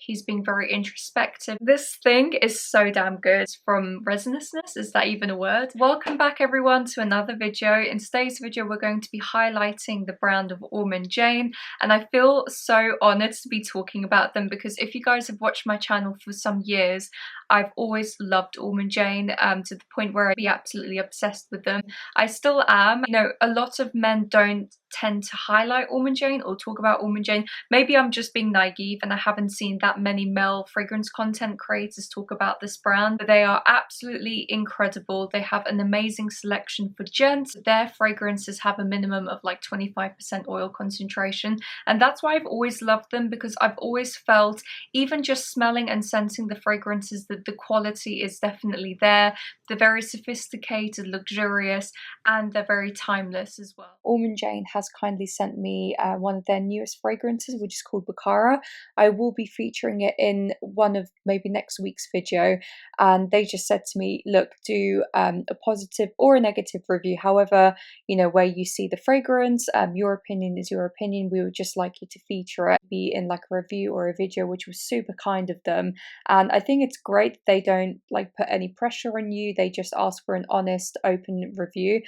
He's being very introspective. This thing is so damn good. It's from Resinousness, is that even a word? Welcome back everyone to another video. In today's video we're going to be highlighting the brand of Ormonde Jayne, and I feel so honoured to be talking about them because if you guys have watched my channel for some years, I've always loved Ormonde Jayne to the point where I'd be absolutely obsessed with them. I still am. You know, a lot of men don't tend to highlight Ormonde Jayne or talk about Ormonde Jayne. Maybe I'm just being naive and I haven't seen that many male fragrance content creators talk about this brand, but they are absolutely incredible. They have an amazing selection for gents. Their fragrances have a minimum of like 25% oil concentration, and that's why I've always loved them, because I've always felt, even just smelling and sensing the fragrances, that the quality is definitely there. They're very sophisticated, luxurious, and they're very timeless as well. Ormonde Jayne has kindly sent me one of their newest fragrances, which is called Baccara. I will be featuring it in one of maybe next week's video, and they just said to me, look, do a positive or a negative review, however, you know, where you see the fragrance, your opinion is your opinion. We would just like you to feature it, be in like a review or a video, which was super kind of them. And I think it's great they don't like put any pressure on you. They just ask for an honest, open review.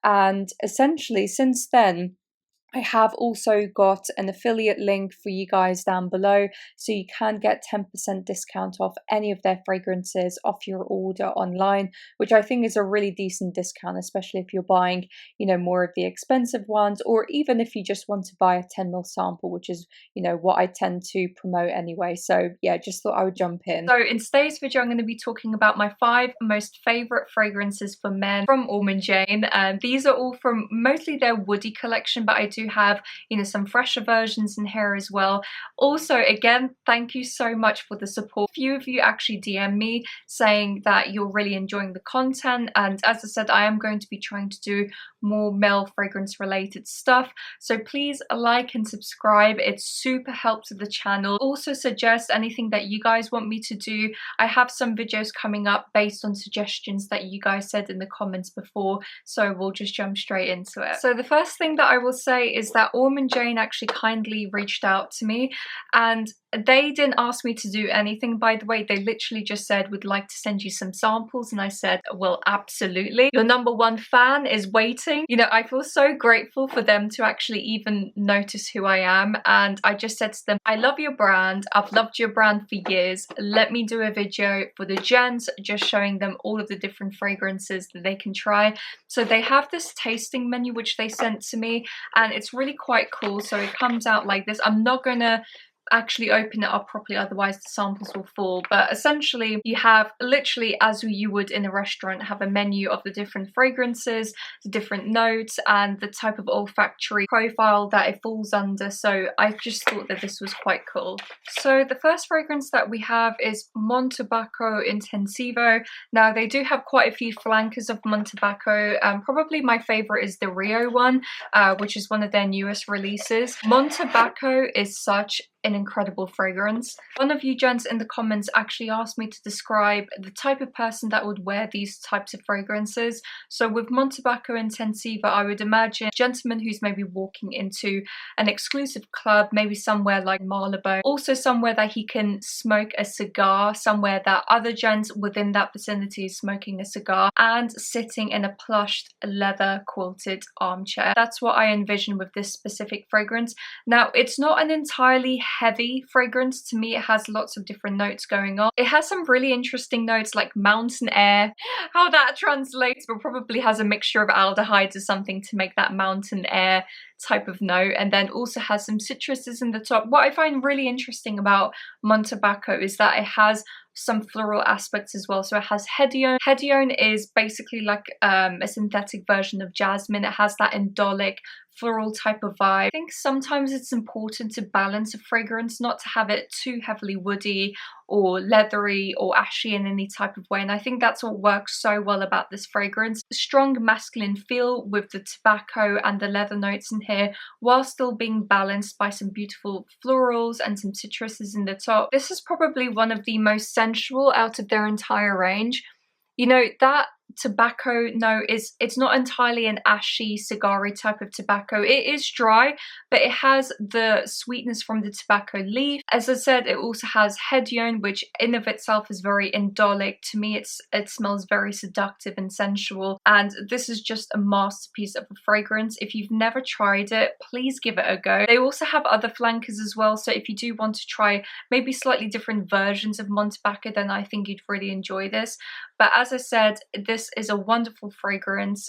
And essentially since then, I have also got an affiliate link for you guys down below, so you can get 10% discount off any of their fragrances off your order online, which I think is a really decent discount, especially if you're buying, you know, more of the expensive ones, or even if you just want to buy a 10ml sample, which is, you know, what I tend to promote anyway. So yeah, just thought I would jump in. So in today's video, I'm going to be talking about my 5 most favorite fragrances for men from Ormonde Jayne. These are all from mostly their woody collection, but I do have, you know, some fresher versions in here as well. Also, again, thank you so much for the support. A few of you actually DM me saying that you're really enjoying the content, and as I said, I am going to be trying to do more male fragrance related stuff, so please like and subscribe. It super helps with the channel. Also suggest anything that you guys want me to do. I have some videos coming up based on suggestions that you guys said in the comments before, so we'll just jump straight into it. So the first thing that I will say is that Ormonde Jayne actually kindly reached out to me, and they didn't ask me to do anything, by the way. They literally just said, would like to send you some samples, and I said, well, absolutely. Your #1 fan is waiting. You know, I feel so grateful for them to actually even notice who I am, and I just said to them, I love your brand. I've loved your brand for years. Let me do a video for the gents, just showing them all of the different fragrances that they can try. So they have this tasting menu which they sent to me, and it's really quite cool. So it comes out like this. I'm not gonna actually open it up properly, otherwise the samples will fall, but essentially you have, literally as you would in a restaurant, have a menu of the different fragrances, the different notes, and the type of olfactory profile that it falls under. So I just thought that this was quite cool. So the first fragrance that we have is Montabaco Intensivo. Now they do have quite a few flankers of Montabaco. Probably my favorite is the Rio one, which is one of their newest releases. Montabaco is such an incredible fragrance. One of you gents in the comments actually asked me to describe the type of person that would wear these types of fragrances. So with Montabaco Intensivo, I would imagine a gentleman who's maybe walking into an exclusive club, maybe somewhere like Marylebone, also somewhere that he can smoke a cigar, somewhere that other gents within that vicinity is smoking a cigar, and sitting in a plushed leather quilted armchair. That's what I envision with this specific fragrance. Now, it's not an entirely heavy fragrance. To me, it has lots of different notes going on. It has some really interesting notes like mountain air. How that translates, but probably has a mixture of aldehydes or something to make that mountain air type of note, and then also has some citruses in the top. What I find really interesting about Montabaco is that it has some floral aspects as well. So it has hedione. Hedione is basically like a synthetic version of jasmine. It has that indolic floral type of vibe. I think sometimes it's important to balance a fragrance, not to have it too heavily woody or leathery or ashy in any type of way, and I think that's what works so well about this fragrance. A strong masculine feel with the tobacco and the leather notes in here, while still being balanced by some beautiful florals and some citruses in the top. This is probably one of the most sensual out of their entire range. You know, that tobacco note. It's not entirely an ashy cigary type of tobacco. It is dry, but it has the sweetness from the tobacco leaf. As I said, it also has hedione, which in of itself is very indolic. To me, it smells very seductive and sensual, and this is just a masterpiece of a fragrance. If you've never tried it, please give it a go. They also have other flankers as well, so if you do want to try maybe slightly different versions of Montabaco, then I think you'd really enjoy this. But as I said, this is a wonderful fragrance.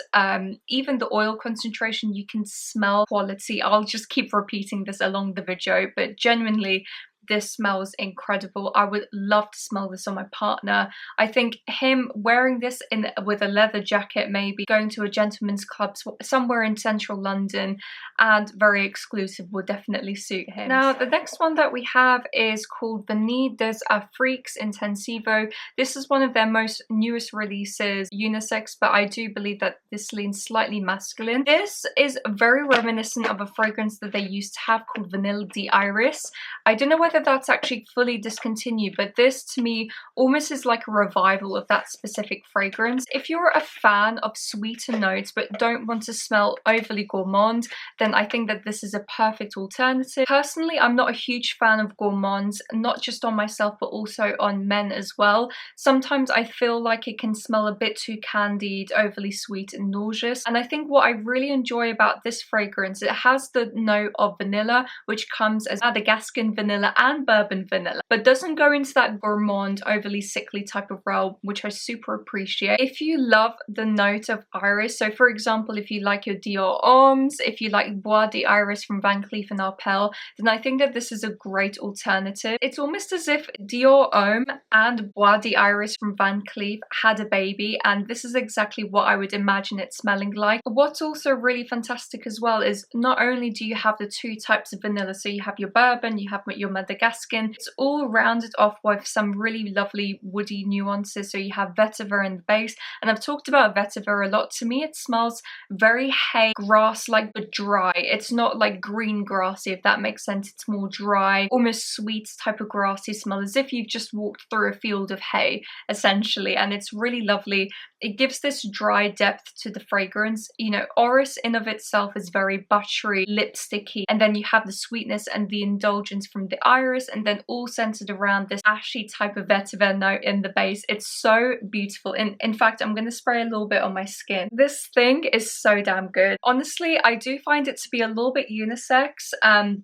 Even the oil concentration, you can smell quality. I'll just keep repeating this along the video, but genuinely, this smells incredible. I would love to smell this on my partner. I think him wearing this with a leather jacket, maybe going to a gentleman's club somewhere in central London and very exclusive, would definitely suit him. Now, the next one that we have is called Vanille des Afriques Intensivo. This is one of their most newest releases, unisex, but I do believe that this leans slightly masculine. This is very reminiscent of a fragrance that they used to have called Vanille d'Iris. I don't know whether that's actually fully discontinued, but this to me almost is like a revival of that specific fragrance. If you're a fan of sweeter notes but don't want to smell overly gourmand, then I think that this is a perfect alternative. Personally, I'm not a huge fan of gourmands, not just on myself but also on men as well. Sometimes I feel like it can smell a bit too candied, overly sweet and nauseous, and I think what I really enjoy about this fragrance, it has the note of vanilla, which comes as Madagascan vanilla and bourbon vanilla, but doesn't go into that gourmand, overly sickly type of realm, which I super appreciate. If you love the note of iris, so for example, if you like your Dior Homme, if you like Bois d'Iris from Van Cleef & Arpels, then I think that this is a great alternative. It's almost as if Dior Homme and Bois d'Iris from Van Cleef had a baby, and this is exactly what I would imagine it smelling like. What's also really fantastic as well is not only do you have the two types of vanilla, so you have your bourbon, you have your Madagascan, it's all rounded off with some really lovely woody nuances. So you have vetiver in the base, and I've talked about vetiver a lot. To me, it smells very hay grass-like but dry. It's not like green grassy, if that makes sense. It's more dry, almost sweet type of grassy smell, as if you've just walked through a field of hay essentially, and it's really lovely. It gives this dry depth to the fragrance. You know, Orris in of itself is very buttery, lipsticky, and then you have the sweetness and the indulgence from the iris, and then all centered around this ashy type of vetiver note in the base. It's so beautiful. In fact, I'm going to spray a little bit on my skin. This thing is so damn good. Honestly, I do find it to be a little bit unisex,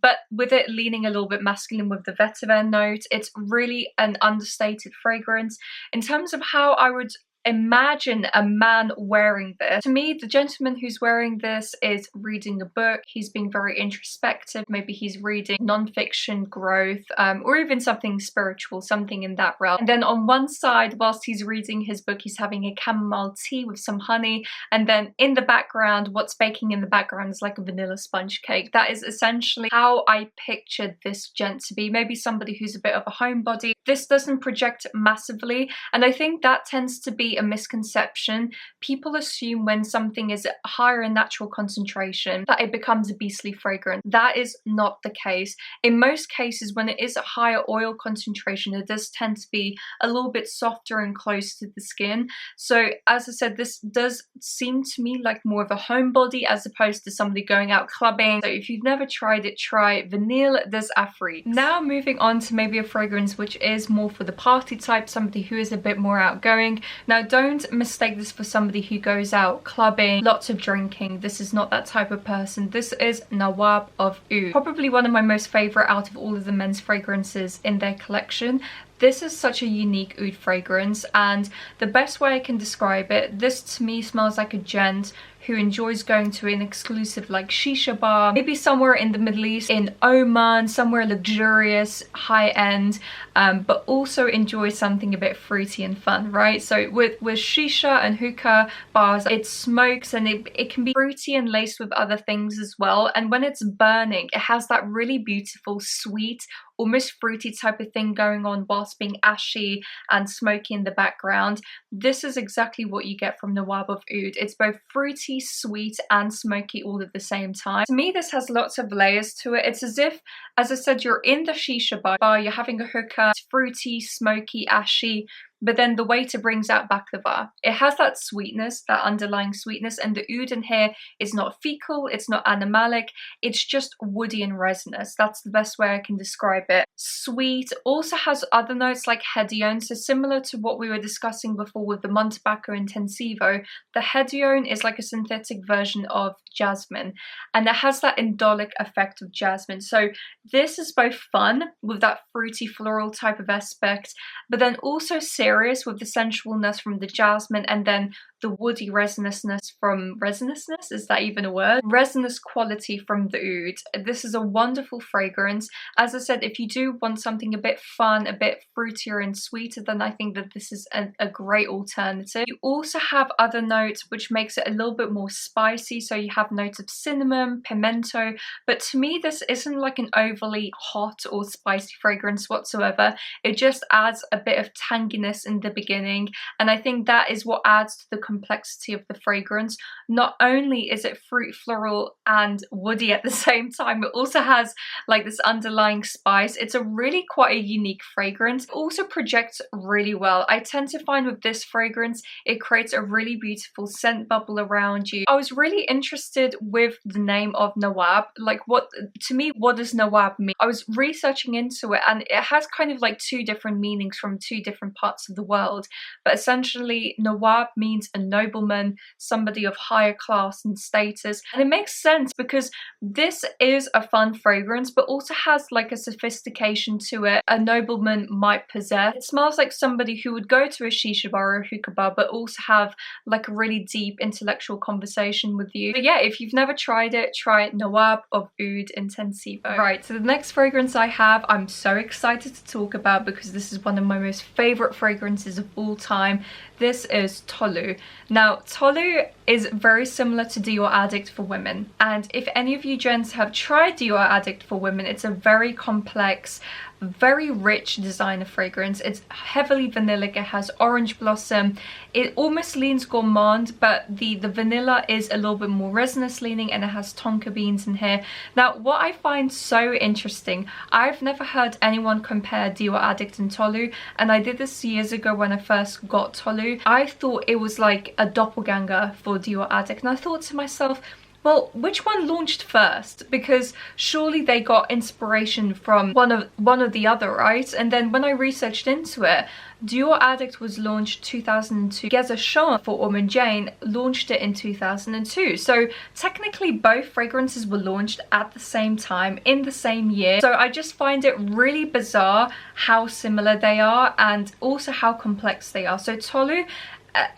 but with it leaning a little bit masculine with the vetiver note. It's really an understated fragrance. In terms of how I would imagine a man wearing this, to me, the gentleman who's wearing this is reading a book. He's being very introspective. Maybe he's reading non-fiction, growth, or even something spiritual, something in that realm. And then on one side, whilst he's reading his book, he's having a chamomile tea with some honey, and then in the background, what's baking in the background is like a vanilla sponge cake. That is essentially how I pictured this gent to be. Maybe somebody who's a bit of a homebody. This doesn't project massively, and I think that tends to be a misconception. People assume when something is higher in natural concentration that it becomes a beastly fragrance. That is not the case. In most cases, when it is a higher oil concentration, it does tend to be a little bit softer and close to the skin. So as I said, this does seem to me like more of a homebody as opposed to somebody going out clubbing. So if you've never tried it, try Vanille des Afriques. Now moving on to maybe a fragrance which is more for the party type, somebody who is a bit more outgoing. Now, don't mistake this for somebody who goes out clubbing, lots of drinking. This is not that type of person. This is Nawab of Oudh. Probably one of my most favorite out of all of the men's fragrances in their collection. This is such a unique oud fragrance, and the best way I can describe it, this to me smells like a gent who enjoys going to an exclusive like shisha bar, maybe somewhere in the Middle East, in Oman, somewhere luxurious, high-end, but also enjoys something a bit fruity and fun, right? So with shisha and hookah bars, it smokes and it can be fruity and laced with other things as well, and when it's burning, it has that really beautiful, sweet, almost fruity type of thing going on whilst being ashy and smoky in the background. This is exactly what you get from Nawab of Oudh. It's both fruity, sweet and smoky all at the same time. To me, this has lots of layers to it. It's as if, as I said, you're in the shisha bar, you're having a hookah, it's fruity, smoky, ashy. but then the waiter brings out baklava. It has that sweetness, that underlying sweetness, and the oud in here is not fecal, it's not animalic, it's just woody and resinous. That's the best way I can describe it. Sweet, also has other notes like hedione, so similar to what we were discussing before with the Montabaco Intensivo, the hedione is like a synthetic version of jasmine, and it has that indolic effect of jasmine. So this is both fun with that fruity floral type of aspect, but then also serious with the sensualness from the jasmine, and then the woody resinousness from resinousness, is that even a word? Resinous quality from the oud. This is a wonderful fragrance. As I said, if you do want something a bit fun, a bit fruitier and sweeter, then I think that this is a great alternative. You also have other notes which makes it a little bit more spicy, so you have notes of cinnamon, pimento, but to me this isn't like an overly hot or spicy fragrance whatsoever. It just adds a bit of tanginess in the beginning, and I think that is what adds to the complexity of the fragrance. Not only is it fruit, floral and woody at the same time, it also has like this underlying spice. It's a really quite a unique fragrance. It also projects really well. I tend to find with this fragrance it creates a really beautiful scent bubble around you. I was really interested with the name of Nawab. Like, what to me, what does Nawab mean? I was researching into it, and it has kind of like two different meanings from two different parts of the world, but essentially Nawab means a nobleman, somebody of higher class and status, and it makes sense because this is a fun fragrance but also has like a sophistication to it a nobleman might possess. It smells like somebody who would go to a shisha bar or a hookah bar but also have like a really deep intellectual conversation with you. But yeah, if you've never tried it, try Nawab of Oudh Intensivo. Right, so the next fragrance I have, I'm so excited to talk about because this is one of my most favorite fragrances of all time. This is Tolu. Now, Tolu is very similar to Dior Addict for women, and if any of you gents have tried Dior Addict for women, it's a very complex, very rich designer fragrance. It's heavily vanillic, it has orange blossom, it almost leans gourmand, but the vanilla is a little bit more resinous leaning, and it has tonka beans in here. Now, what I find so interesting, I've never heard anyone compare Dior Addict and Tolu, and I did this years ago when I first got Tolu. I thought it was like a doppelganger for Dior Addict, and I thought to myself, well, which one launched first? Because surely they got inspiration from one of the other, right? And then when I researched into it, Dior Addict was launched 2002. Jayne for Ormonde launched it in 2002. So technically both fragrances were launched at the same time in the same year. So I just find it really bizarre how similar they are and also how complex they are. So Tolu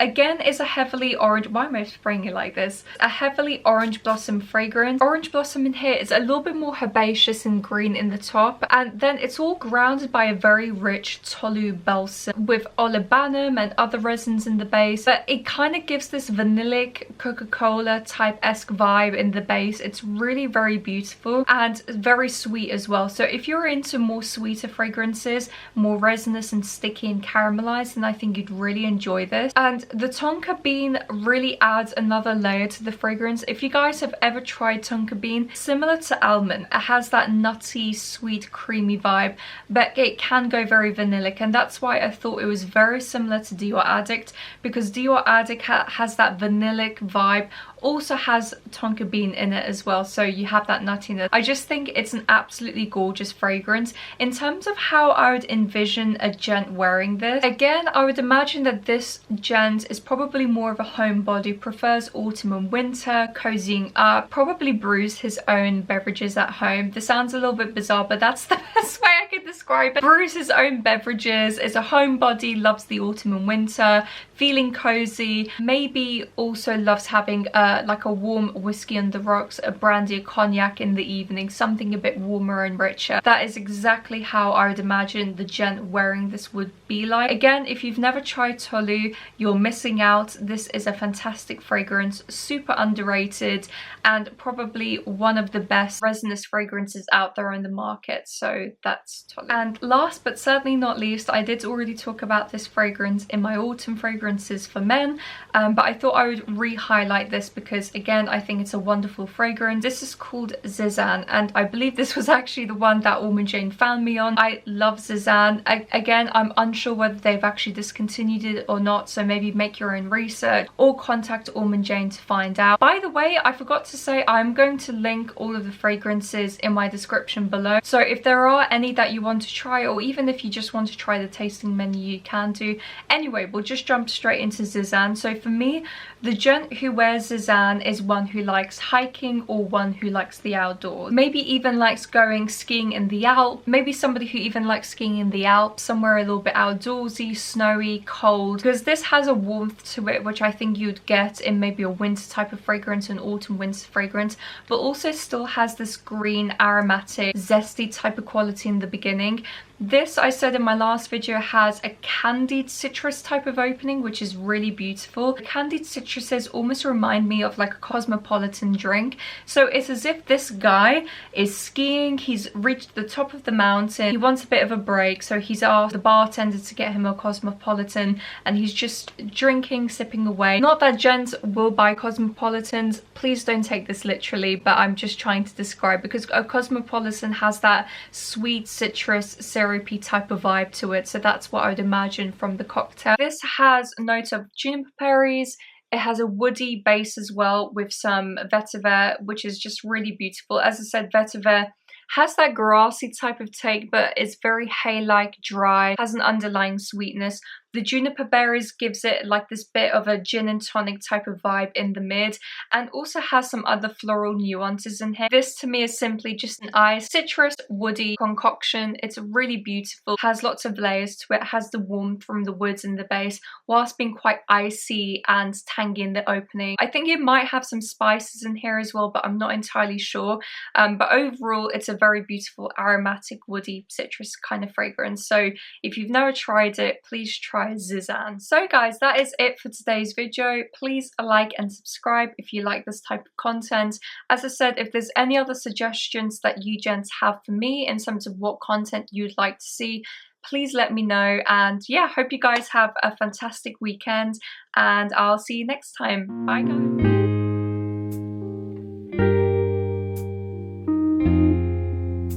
again is a heavily orange, why am I spraying it like this? A heavily orange blossom fragrance. Orange blossom in here is a little bit more herbaceous and green in the top, and then it's all grounded by a very rich Tolu balsam with olibanum and other resins in the base, but it kind of gives this vanillic Coca-Cola type-esque vibe in the base. It's really very beautiful and very sweet as well. So if you're into more sweeter fragrances, more resinous and sticky and caramelized, then I think you'd really enjoy this. And the tonka bean really adds another layer to the fragrance. If you guys have ever tried tonka bean, similar to almond, it has that nutty, sweet, creamy vibe, but it can go very vanillic, and that's why I thought it was very similar to Dior Addict, because Dior Addict has that vanillic vibe, also has tonka bean in it as well, so you have that nuttiness. I just think it's an absolutely gorgeous fragrance. In terms of how I would envision a gent wearing this, again, I would imagine that this gent is probably more of a homebody, prefers autumn and winter, cozying up, probably brews his own beverages at home. This sounds a little bit bizarre, but that's the best way I could describe it. Brews his own beverages, is a homebody, loves the autumn and winter, feeling cozy, maybe also loves having like a warm whiskey on the rocks, a brandy, a cognac in the evening, something a bit warmer and richer. That is exactly how I would imagine the gent wearing this would be like. Again, if you've never tried Tolu, you're missing out. This is a fantastic fragrance, super underrated, and probably one of the best resinous fragrances out there on the market. So that's Tolu. And last but certainly not least, I did already talk about this fragrance in my autumn fragrances for men, but I thought I would re-highlight this because again, I think it's a wonderful fragrance. This is called Zizan, and I believe this was actually the one that Ormonde Jayne found me on. I love Zizan. Again, I'm unsure whether they've actually discontinued it or not, so maybe make your own research or contact Ormonde Jayne to find out. By the way, I forgot to say I'm going to link all of the fragrances in my description below, so if there are any that you want to try, or even if you just want to try the tasting menu, you can do. Anyway, we'll just jump straight into Zizan. So for me, the gent who wears Zizan is one who likes hiking or one who likes the outdoors. Maybe even likes going skiing in the Alps. Maybe somebody who even likes skiing in the Alps, somewhere a little bit outdoorsy, snowy, cold. Because this has a warmth to it, which I think you'd get in maybe a winter type of fragrance, an autumn winter fragrance, but also still has this green, aromatic, zesty type of quality in the beginning. This, I said in my last video, has a candied citrus type of opening, which is really beautiful. The candied citruses almost remind me of like a cosmopolitan drink. So it's as if this guy is skiing, he's reached the top of the mountain, he wants a bit of a break, so he's asked the bartender to get him a cosmopolitan, and he's just drinking, sipping away. Not that gents will buy cosmopolitans, please don't take this literally, but I'm just trying to describe, because a cosmopolitan has that sweet citrus syrupy type of vibe to it, so that's what I would imagine from the cocktail. This has notes of juniper berries. It has a woody base as well with some vetiver, which is just really beautiful. As I said, vetiver has that grassy type of take, but it's very hay-like, dry, has an underlying sweetness. The juniper berries gives it like this bit of a gin and tonic type of vibe in the mid, and also has some other floral nuances in here. This to me is simply just an iced citrus woody concoction. It's really beautiful, has lots of layers to it, has the warmth from the woods in the base, whilst being quite icy and tangy in the opening. I think it might have some spices in here as well, but I'm not entirely sure. But overall, it's a very beautiful aromatic woody citrus kind of fragrance. So if you've never tried it, please try Zizan. So guys, that is it for today's video. Please like and subscribe if you like this type of content. As I said, if there's any other suggestions that you gents have for me in terms of what content you'd like to see, please let me know. And yeah, hope you guys have a fantastic weekend, and I'll see you next time. Bye guys.